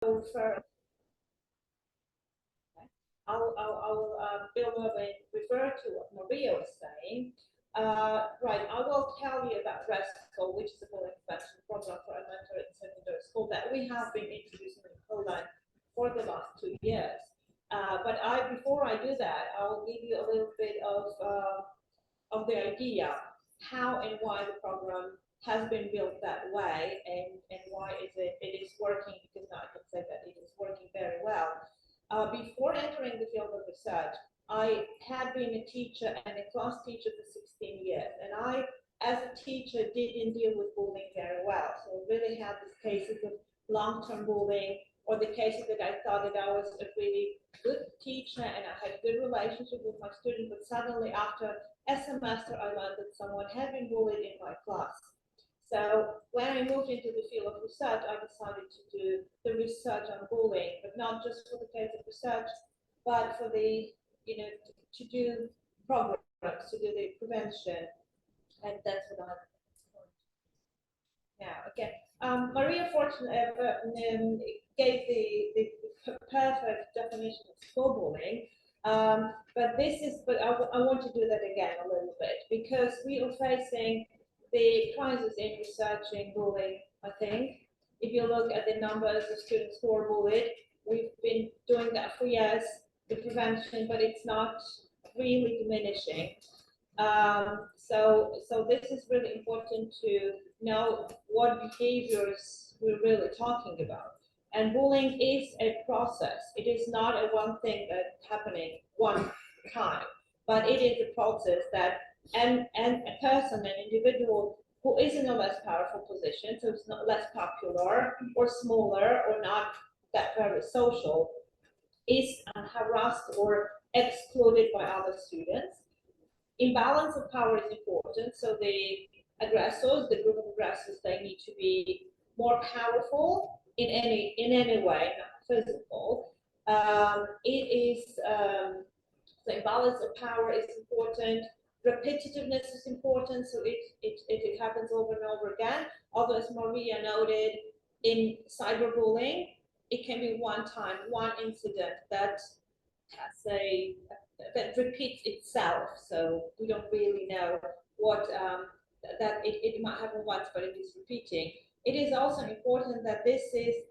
refer. I will build up and refer to what Maria was saying. Right, I will tell you about Resql, which is a bullying prevention program for elementary and secondary school that we have been introducing in Poland for the last 2 years. But before I do that, I will give you a little bit of the idea how and why the program has been built that way, and why it is working, because now I can say that it is working very well. Before entering the field of research, I had been a teacher and a class teacher for 16 years, and I, as a teacher, didn't deal with bullying very well. So I really had these cases of long-term bullying, or the cases that I thought that I was a really good teacher and I had a good relationship with my students, but suddenly after a semester I learned that someone had been bullied in my class. So when I moved into the field of research, I decided to do the research on bullying, but not just for the case of research, but for the, to do programs, to do the prevention, and that's what I'm now. Again, Maria fortunately gave the perfect definition of school bullying. But I want to do that again a little bit, because we are facing the crisis in researching bullying. I think if you look at the numbers of students who are bullied, we've been doing that for years, the prevention, but it's not really diminishing. So this is really important to know what behaviors we're really talking about. And bullying is a process. It is not a one thing that's happening one time, but it is a process that and a person, an individual who is in a less powerful position, so it's not less popular or smaller or not that very social, is harassed or excluded by other students. Imbalance of power is important, so the aggressors, the group of aggressors, they need to be more powerful in any way, not physical. The imbalance of power is important. Repetitiveness is important, so it happens over and over again. Although, as Maria noted, in cyberbullying, it can be one time, one incident that repeats itself. So we don't really know what that it might happen once, but it is repeating. It is also important that this is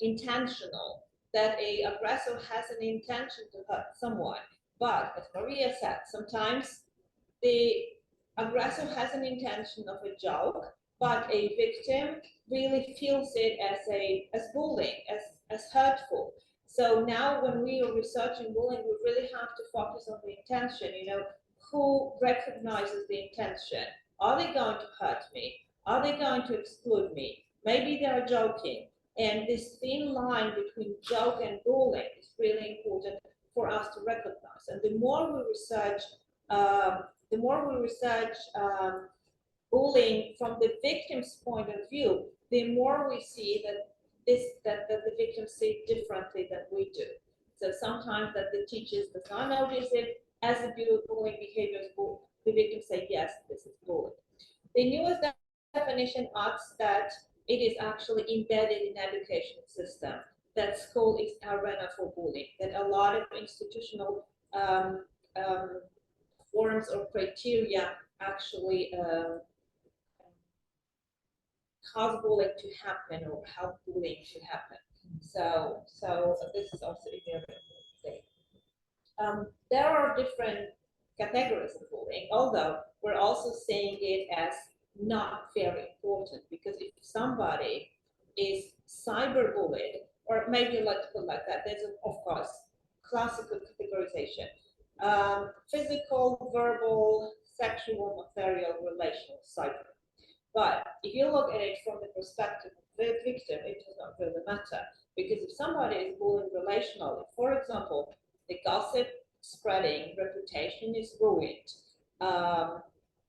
intentional, that a aggressor has an intention to hurt someone. But as Maria said, sometimes the aggressor has an intention of a joke, but a victim really feels it as bullying, as hurtful. So now when we are researching bullying, we really have to focus on the intention, who recognizes the intention. Are they going to hurt me? Are they going to exclude me? Maybe they're joking. And this thin line between joke and bullying is really important for us to recognize. And the more we research bullying from the victim's point of view, the more we see that the victims see it differently than we do. So sometimes that the teachers does not notice it as a bullying behavior, the victims say, yes, this is bullying. The newest definition asks that it is actually embedded in education system, that school is arena for bullying, that a lot of institutional forms or criteria actually cause bullying to happen or help bullying to happen. So this is also a very important thing. There are different categories of bullying, although we're also seeing it as not very important, because if somebody is cyberbullied, or maybe let's put it like that, there's of course classical categorization: physical, verbal, sexual, material, relational, cyber. But if you look at it from the perspective of the victim, it does not really matter, because if somebody is bullied relationally, for example, the gossip spreading, reputation is ruined,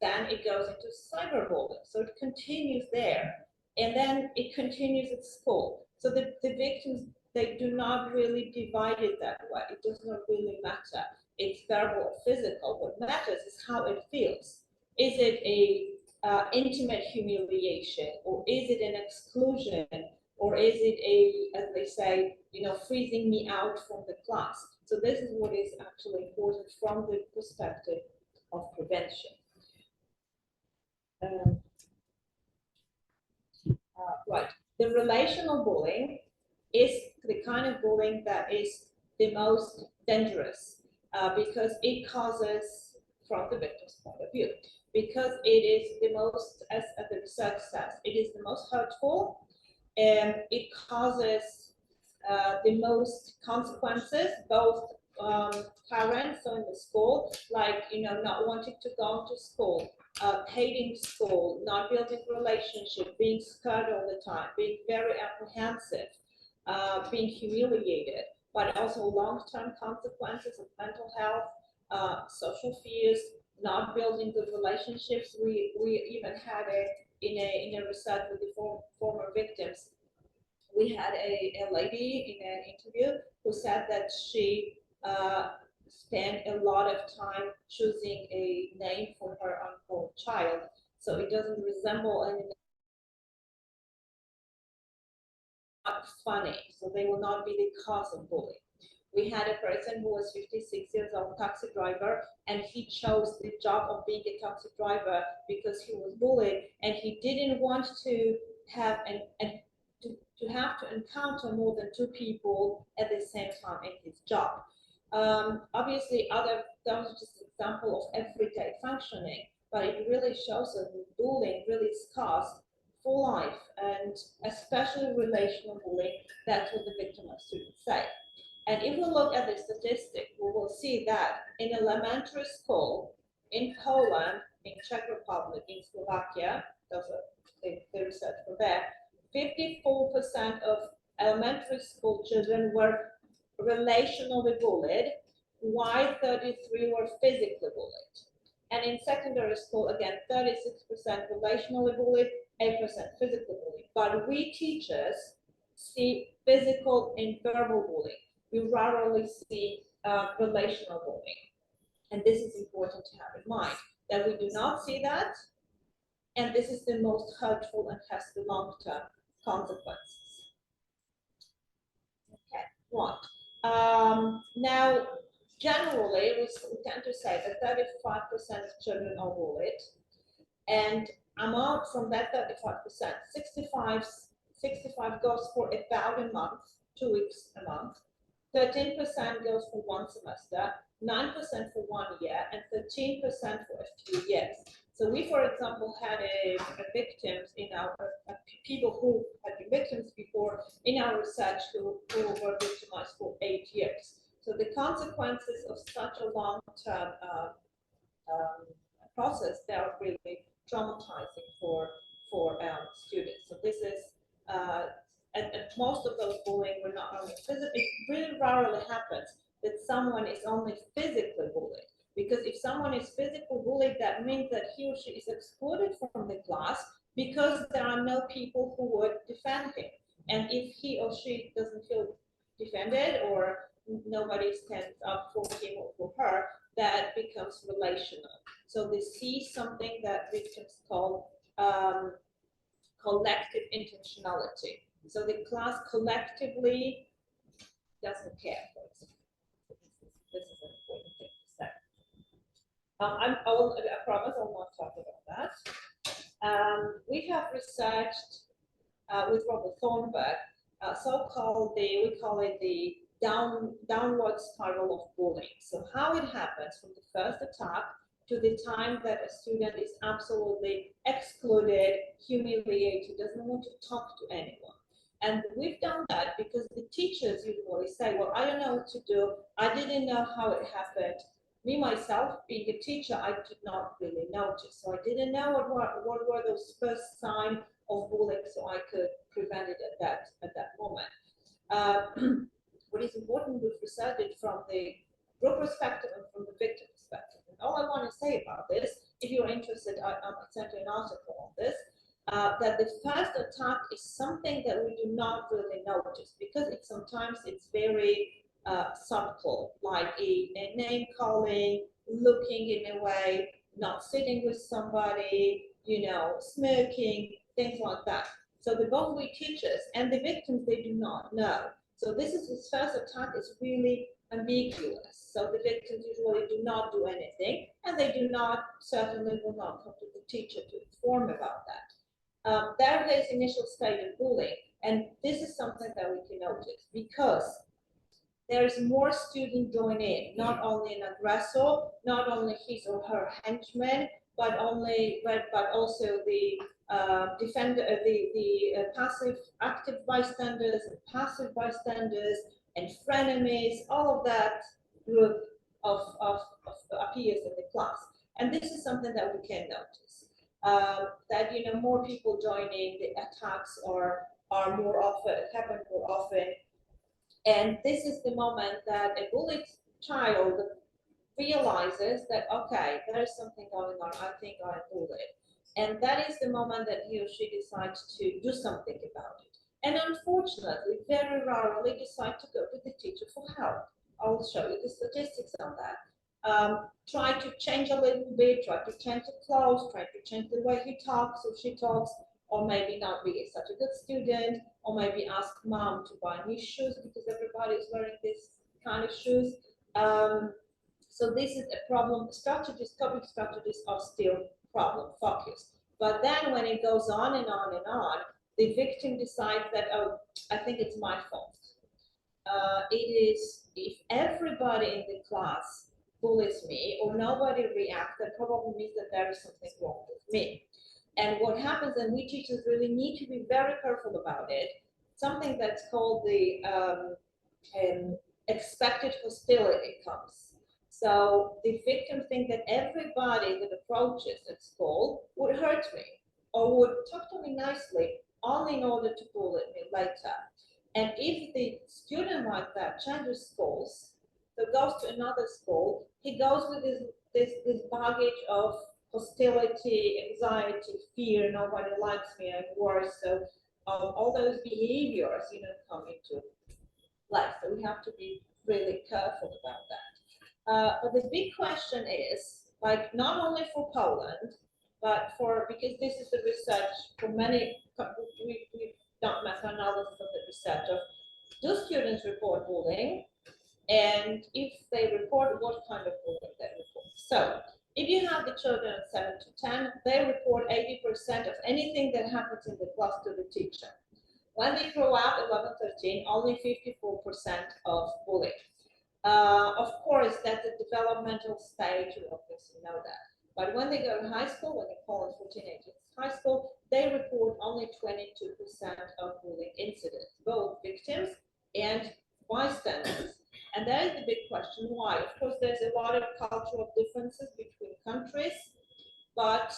then it goes into cyberbullying. So it continues there, and then it continues at school. So the victims, they do not really divide it that way. It does not really matter. It's verbal or physical. What matters is how it feels. Is it a intimate humiliation, or is it an exclusion, or is it a, as they say, freezing me out from the class? So this is what is actually important from the perspective of prevention. Right. The relational bullying is the kind of bullying that is the most dangerous because it causes, from the victim's point of view, because it is the most, as the research says, it is the most hurtful, and it causes the most consequences, both parents, so in the school, like, not wanting to go to school, hating school, not building relationship, being scared all the time, being very apprehensive, being humiliated, but also long-term consequences of mental health, social fears, not building good relationships. We even had in a research with the former victims. We had a lady in an interview who said that she spent a lot of time choosing a name for her unborn child, so it doesn't resemble any. Not funny, so they will not be the cause of bullying. We had a person who was 56 years old, taxi driver, and he chose the job of being a taxi driver because he was bullied, and he didn't want to have to have to encounter more than 2 people at the same time in his job. Obviously, that was just an example of everyday functioning, but it really shows that bullying really scars for life, and especially relational bullying. That's what the victim of students say. And if we look at the statistic, we will see that in elementary school, in Poland, in Czech Republic, in Slovakia, those are the research for there, 54% of elementary school children were relationally bullied, while 33% were physically bullied. And in secondary school, again, 36% relationally bullied, 8% physically bullied. But we teachers see physical and verbal bullying. We rarely see relational bullying. And this is important to have in mind, that we do not see that, and this is the most hurtful and has the long-term consequences. Okay, right. Now, generally, we tend to say that 35% of children are bullied, and amount from that 35%, 65 goes for about a month, 2 weeks a month, 13% goes for 1 semester, 9% for 1 year, and 13% for a few years. So we, for example, had a victims in our people who had been victims before in our research who were victimized for 8 years. So the consequences of such a long-term process, they are really traumatizing for students. So this is and most of those bullying were not only physical. It really rarely happens that someone is only physically bullied, because if someone is physically bullied, that means that he or she is excluded from the class because there are no people who would defend him. And if he or she doesn't feel defended, or nobody stands up for him or for her, that becomes relational. So they see something that victims call collective intentionality. So the class collectively doesn't care for it. This is an important thing to say. I promise I will not talk about that. We have researched with Robert Thornburg, so-called we call it the downward spiral of bullying. So how it happens from the first attack to the time that a student is absolutely excluded, humiliated, doesn't want to talk to anyone. And we've done that because the teachers usually say, well, I don't know what to do. I didn't know how it happened. Me, myself, being a teacher, I did not really notice. So I didn't know what were those first signs of bullying, so I could prevent it at that moment. What is important, we've researched it from the group perspective and from the victim perspective. And all I want to say about this, if you're interested, I'll send you an article on this, that the first attack is something that we do not really notice, because sometimes it's very subtle, like a name calling, looking in a way, not sitting with somebody, smoking, things like that. So the both we teachers and the victims, they do not know. So this first attack is really ambiguous. So the victims usually do not do anything, and they do not, certainly will not come to the teacher to inform about that. There is initial state of bullying, and this is something that we can notice because there is more students join in, not only an aggressor, not only his or her henchman, but also the defender, the passive, active bystanders, and passive bystanders, and frenemies. All of that group of appears in the class, and this is something that we can notice. That more people joining, the attacks are more often, happen more often. And this is the moment that a bullied child realizes that, okay, there is something going on, I think I'm bullied. And that is the moment that he or she decides to do something about it. And unfortunately, very rarely decide to go to the teacher for help. I'll show you the statistics on that. Try to change a little bit, try to change the clothes, try to change the way he talks or she talks, or maybe not be such a good student, or maybe ask mom to buy new shoes because everybody is wearing this kind of shoes. So this is a problem. Strategies, coping strategies are still problem focused. But then when it goes on and on and on, the victim decides that, oh, I think it's my fault. It is, if everybody in the class bullies me or nobody reacts, that probably means that there is something wrong with me. And what happens, and we teachers really need to be very careful about it, something that's called the expected hostility comes. So the victims think that everybody that approaches at school would hurt me or would talk to me nicely only in order to bully me later. And if the student like that changes schools, so goes to another school, he goes with this baggage of hostility, anxiety, fear, nobody likes me, I'm worse. So all those behaviors, come into life. So we have to be really careful about that. But the big question is, like, not only for Poland, but because this is the research for many, we've done meta-analysis of the research of, do students report bullying? And if they report, what kind of bullying they report? So if you have the children at 7 to 10, they report 80% of anything that happens in the class to the teacher. When they grow up, 11, 13, only 54% of bullying. Of course, that's a developmental stage, you obviously know that. But when they go to high school, when they call it for teenagers high school, they report only 22% of bullying incidents, both victims and bystanders. And that is the big question, why? Of course, there's a lot of cultural differences between countries, but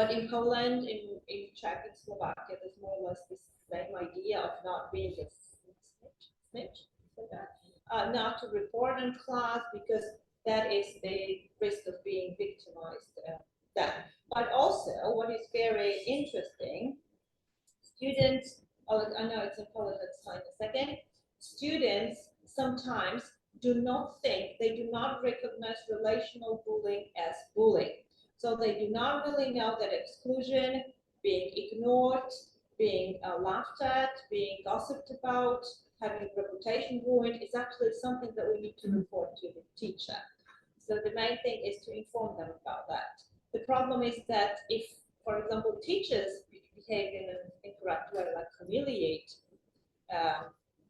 in Poland, in Czech, and Slovakia, there's more or less the same idea of not being a snitch, not to report in class because that is the risk of being victimized then. But also, what is very interesting, students, I know it's in Polish, let's find a second. Students sometimes do not think, they do not recognize relational bullying as bullying. So they do not really know that exclusion, being ignored, being laughed at, being gossiped about, having reputation ruined is actually something that we need to report to the teacher. So the main thing is to inform them about that. The problem is that if, for example, teachers behave in an incorrect way, like humiliate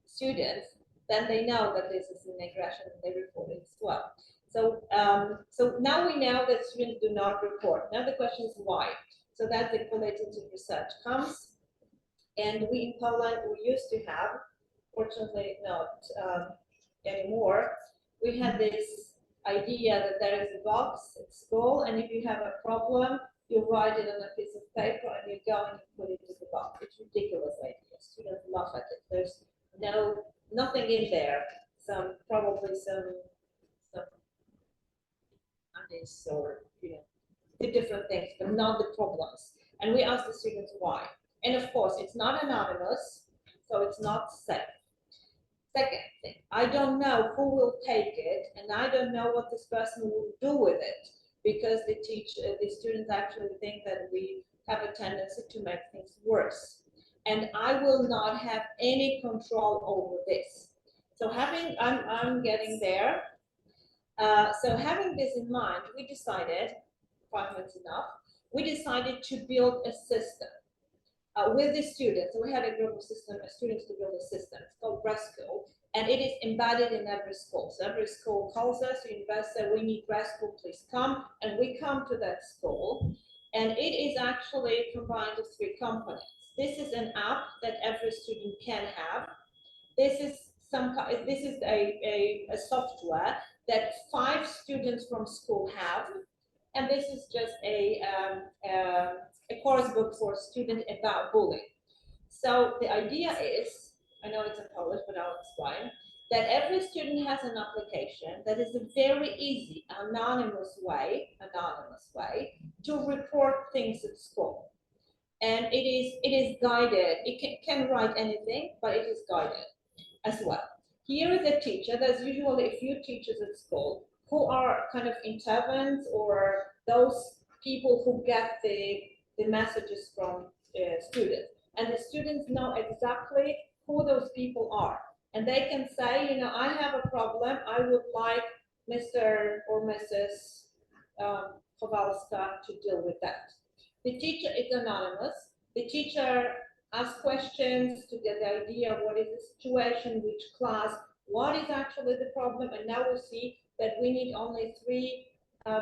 students, then they know that this is an aggression and they report it as well. So, so now we know that students do not report. Now the question is why? So that the qualitative research comes, and we in Poland, we used to have, fortunately not anymore, we had this idea that there is a box at school, and if you have a problem, you write it on a piece of paper and you go and you put it in the box. It's ridiculous idea. Students laugh at it. There's nothing in there. Probably some or the different things, but not the problems. And we ask the students why. And of course, it's not anonymous, so it's not safe. Second thing, I don't know who will take it, and I don't know what this person will do with it, because the students actually think that we have a tendency to make things worse. And I will not have any control over this. So I'm getting there. So having this in mind, we decided, 5 minutes enough, we decided to build a system with the students. So we had a group of students to build a system. It's called Resql, and it is embedded in every school. So every school calls us, say, we need Resql, please come, and we come to that school. And it is actually combined of 3 components. This is an app that every student can have. This is a software that 5 students from school have, and this is just a course book for a student about bullying. So the idea is, I know it's in Polish, but I'll explain, that every student has an application that is a very easy, anonymous way to report things at school. And it is guided. It can write anything, but it is guided as well. Here is a teacher. There's usually a few teachers at school who are kind of interns or those people who get the messages from students. And the students know exactly who those people are. And they can say, you know, I have a problem. I would like Mr. or Mrs. Kowalska to deal with that. The teacher is anonymous. The teacher asks questions to get the idea of what is the situation, which class, what is actually the problem. And now we see that we need only 3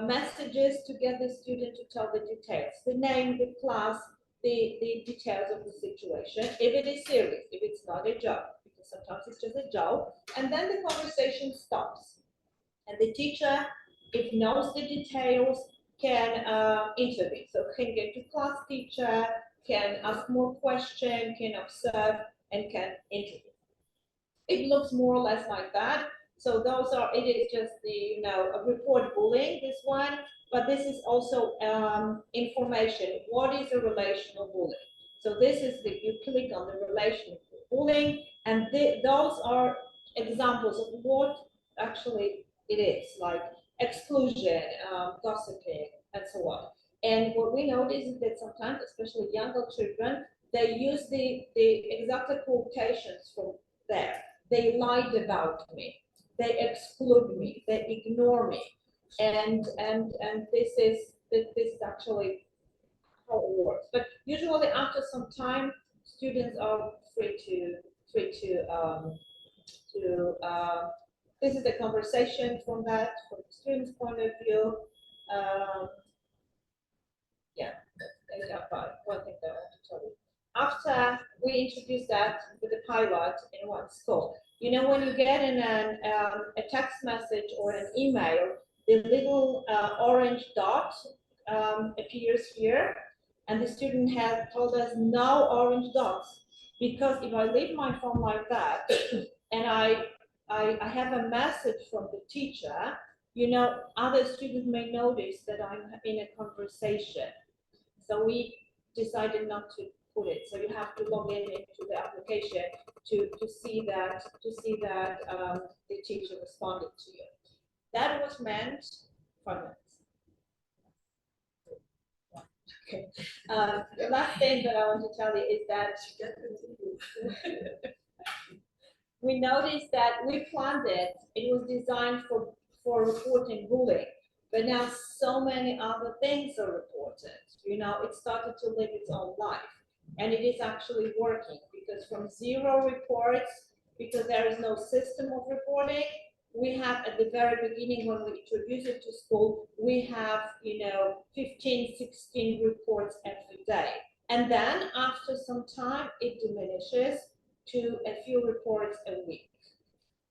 messages to get the student to tell the details, the name, the class, the details of the situation, if it is serious, if it's not a joke, because sometimes it's just a joke, and then the conversation stops. And the teacher, if knows the details, can intervene. So can get to class teacher, can ask more questions, can observe, and can intervene. It looks more or less like that. So those are, it is just the, you know, a report bullying, this one, but this is also information. What is a relational bullying? So this is the, you click on the relational bullying, and those are examples of what actually it is, like exclusion, gossiping, and so on. And what we notice is that sometimes, especially younger children, they use the exact quotations from there. They lied about me, they exclude me, they ignore me, and this is actually how it works. But usually after some time, students are free to this is a conversation from the student's point of view. Yeah, that's one thing that I want to tell you. After we introduced that with the pilot in one school, you know, when you get in a text message or an email, the little orange dot appears here, and the student has told us no orange dots, because if I leave my phone like that and I have a message from the teacher, you know, other students may notice that I'm in a conversation. So we decided not to put it. So you have to log in into the application to see that the teacher responded to you. That was meant for minutes. Okay. The last thing that I want to tell you is that we noticed that we planned it. It was designed for reporting bullying, but now so many other things are reported. You know, it started to live its own life, and it is actually working, because from 0 reports, because there is no system of reporting, we have at the very beginning, when we introduce it to school, we have, you know, 15, 16 reports every day. And then after some time, it diminishes to a few reports a week.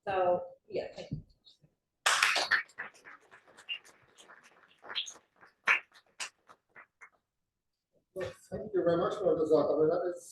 So, yeah, thank you. Well, thank you very much, Małgorzata. I mean, that is